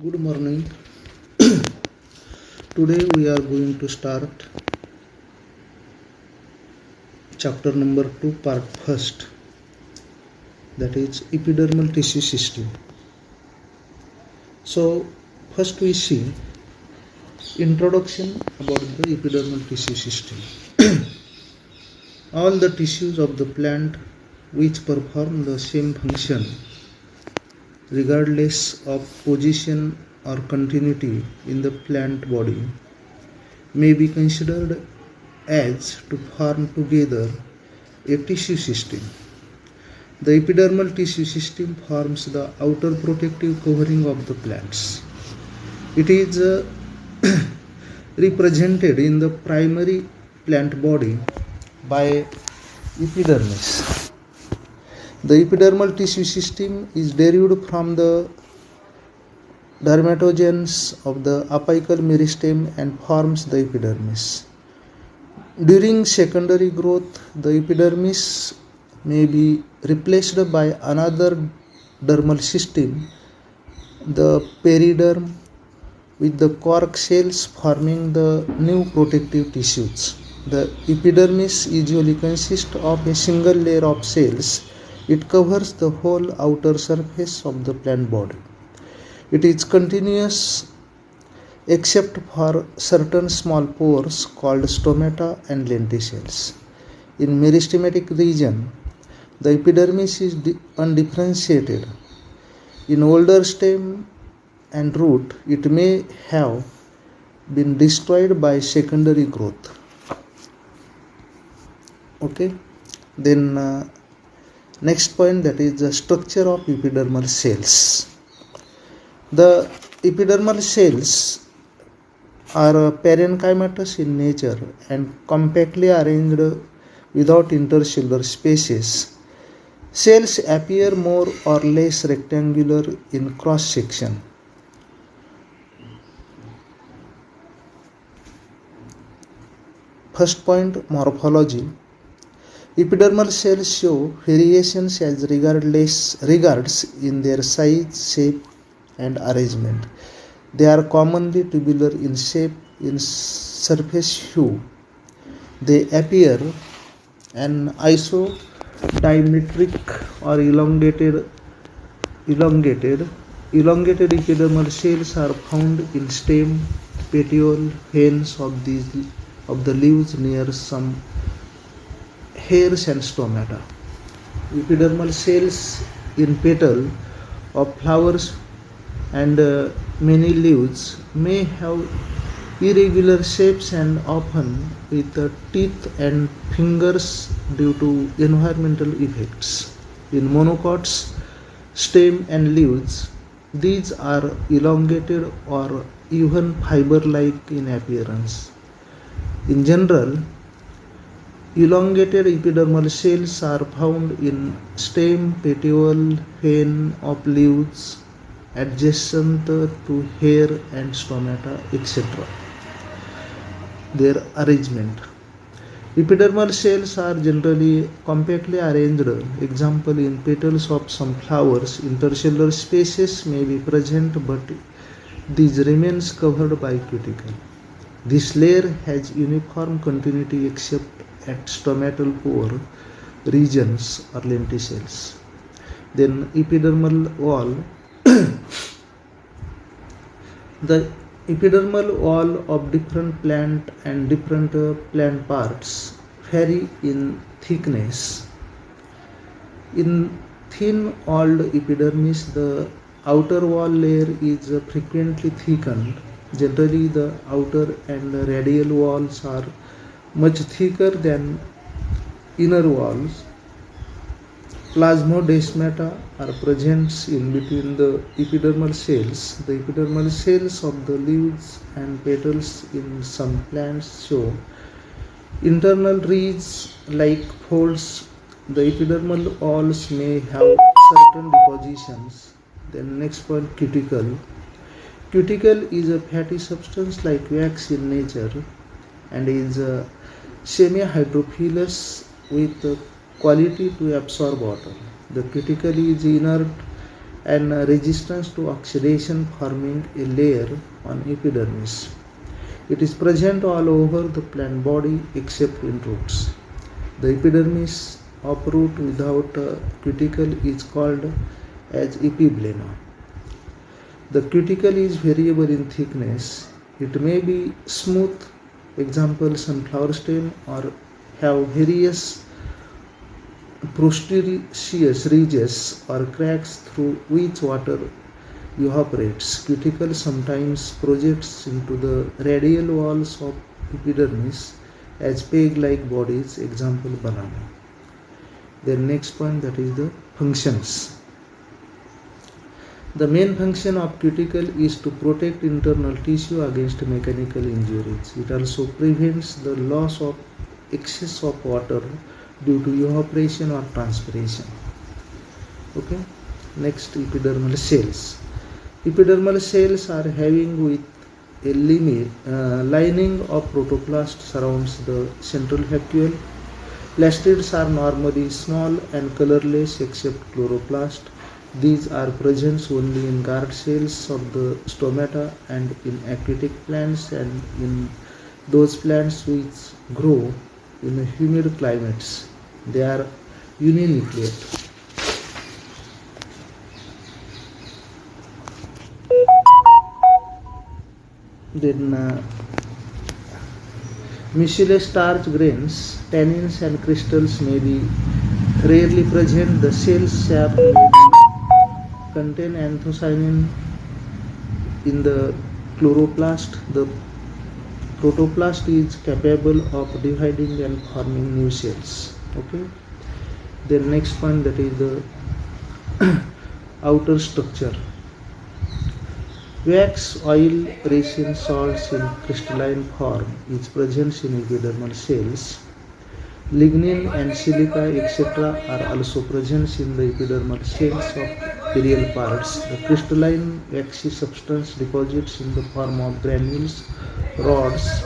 Good morning. Today we are going to start chapter number 2, part first, that is epidermal tissue system. So first we see introduction about the epidermal tissue system. All the tissues of the plant which perform the same function regardless of position or continuity in the plant body may be considered as to form together a tissue system. The epidermal tissue system forms the outer protective covering of the plants. It is represented in the primary plant body by epidermis. The epidermal tissue system is derived from the dermatogens of the apical meristem and forms the epidermis. During secondary growth, the epidermis may be replaced by another dermal system, the periderm, with the cork cells forming the new protective tissues. The epidermis usually consists of a single layer of cells. It covers the whole outer surface of the plant body. It is continuous except for certain small pores called stomata and lenticels. In meristematic region, the epidermis is undifferentiated. In older stem and root, it may have been destroyed by secondary growth. Okay, then next point, that is the structure of epidermal cells. The epidermal cells are parenchymatous in nature and compactly arranged without intercellular spaces. Cells appear more or less rectangular in cross section. First point, morphology. Epidermal cells show variations as regards in their size, shape, and arrangement. They are commonly tubular in shape in surface hue. They appear an isodiametric or elongated epidermal cells are found in stem, petiole, veins of the leaves near some hairs and stomata. Epidermal cells in petal of flowers and many leaves may have irregular shapes and often with teeth and fingers due to environmental effects. In monocots, stem and leaves, these are elongated or even fiber-like in appearance. In general, elongated epidermal cells are found in stem, petiole, vein of leaves, adjacent to hair and stomata, etc. Their arrangement. Epidermal cells are generally compactly arranged. Example, in petals of some flowers, intercellular spaces may be present, but these remains covered by cuticle. This layer has uniform continuity except at stomatal pore regions or lenticels. Then epidermal wall. The epidermal wall of different plant and different plant parts vary in thickness. In thin-walled epidermis, the outer wall layer is frequently thickened. Generally, the outer and radial walls are much thicker than inner walls. Plasmodesmata are present in between the epidermal cells. The epidermal cells of the leaves and petals in some plants show internal ridges like folds. The epidermal walls may have certain depositions. Then next point, cuticle. Cuticle is a fatty substance like wax in nature and is semi-hydrophilous with quality to absorb water. The cuticle is inert and resistance to oxidation, forming a layer on epidermis. It is present all over the plant body except in roots. The epidermis of root without a cuticle is called as epiblema. The cuticle is variable in thickness. It may be smooth, example sunflower stem, or have various prostrusious ridges or cracks through which water evaporates. Cuticle sometimes projects into the radial walls of epidermis as peg-like bodies, example banana. Then next point, that is the functions. The main function of cuticle is to protect internal tissue against mechanical injuries. It also prevents the loss of excess of water due to evaporation or transpiration. Okay. Next, epidermal cells. Epidermal cells are having with a lining of protoplast surrounds the central vacuole. Plastids are normally small and colorless except chloroplast. These are present only in guard cells of the stomata and in aquatic plants and in those plants which grow in humid climates. They are uninucleate. Then mucilage starch grains, tannins and crystals may be rarely present. The cell's sap may contain anthocyanin in the chloroplast. The protoplast is capable of dividing and forming new cells. Okay. Then next point, that is the outer structure. Wax, oil, resin, salts in crystalline form is present in epidermal cells. Lignin and silica etc. are also present in the epidermal cells of aerial parts. The crystalline waxy substance deposits in the form of granules, rods,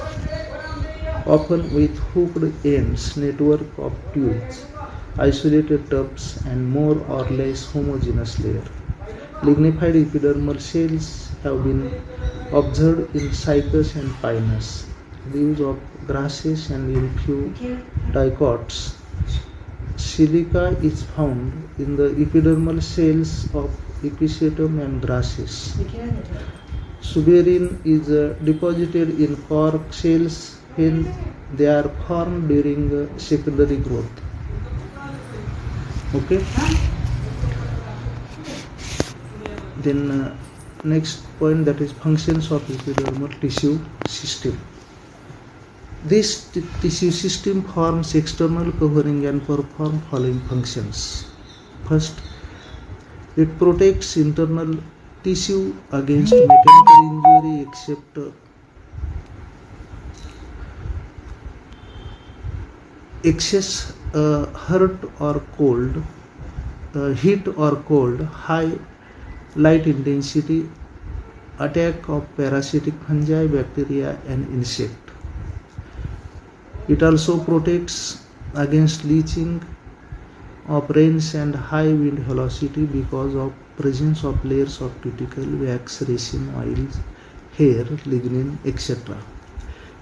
often with hooked ends, network of tubes, isolated tubes, and more or less homogeneous layer. Lignified epidermal cells have been observed in Cycas and Pinus, leaves of grasses, and in few dicots. Silica is found in the epidermal cells of Episetum and grasses. Suberin is deposited in cork cells when they are formed during secondary growth. Okay. Then next point, that is functions of epidermal tissue system. This tissue system forms external covering and performs following functions. First, it protects internal tissue against mechanical injury except excess hurt or cold, heat or cold, high light intensity, attack of parasitic fungi, bacteria and insect. It also protects against leaching of rains and high wind velocity because of presence of layers of cuticle, wax, resin, oils, hair, lignin, etc.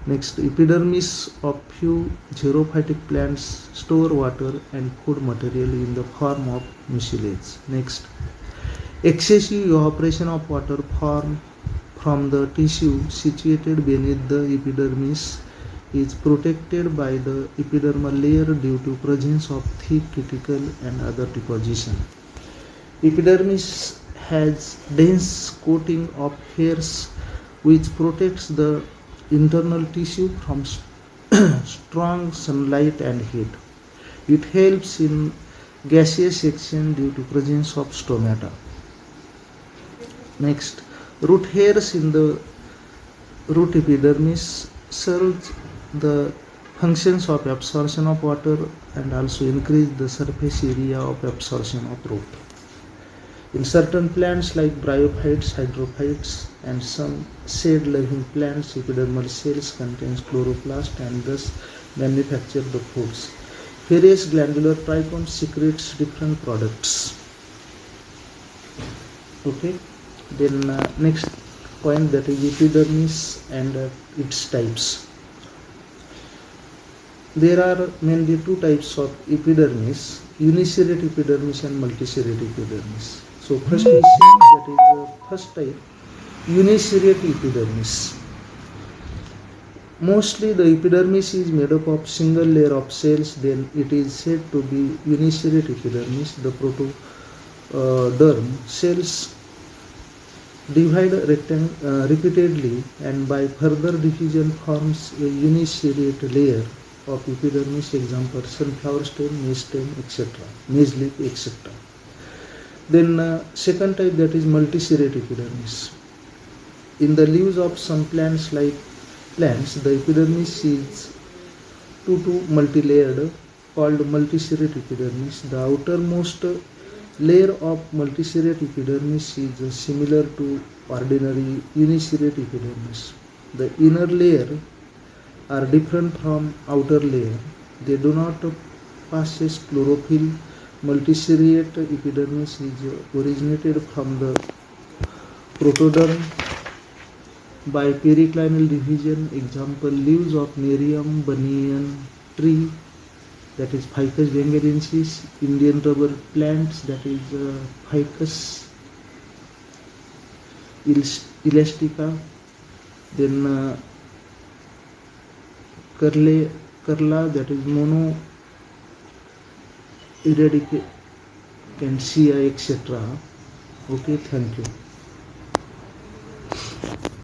Next, epidermis of few xerophytic plants store water and food material in the form of mucilage. Next, excessive evaporation of water from the tissue situated beneath the epidermis is protected by the epidermal layer due to presence of thick cuticle and other deposition. Epidermis has dense coating of hairs which protects the internal tissue from strong sunlight and heat. It helps in gaseous exchange due to presence of stomata. Next, root hairs in the root epidermis serve the functions of absorption of water and also increase the surface area of absorption of root. In certain plants like bryophytes, hydrophytes and some shade-loving plants, epidermal cells contain chloroplast and thus manufacture the foods. Various glandular trichomes secretes different products. Okay, then next point, that is epidermis and its types. There are mainly two types of epidermis: uniseriate epidermis and multiseriate epidermis. So first we see, that is first type, uniseriate epidermis. Mostly the epidermis is made up of single layer of cells, then it is said to be uniseriate epidermis. The protoderm cells divide repeatedly and by further diffusion forms a uniseriate layer of epidermis, example sunflower stem, maize stem, etc., maize leaf, etc. Then second type, that is multiseriate epidermis. In the leaves of some plants, like plants, the epidermis is two multi-layered, called multiseriate epidermis. The outermost layer of multiseriate epidermis is similar to ordinary uniseriate epidermis. The inner layer are different from outer layer. They do not possess chlorophyll. Multiseriate epidermis is originated from the protoderm by periclinal diffusion, example leaves of Nerium banyan tree, that is Ficus vengeriensis, Indian rubber plants, that is Ficus elastica, then Curla, that is Mono eradicacia, etc. Okay, thank you.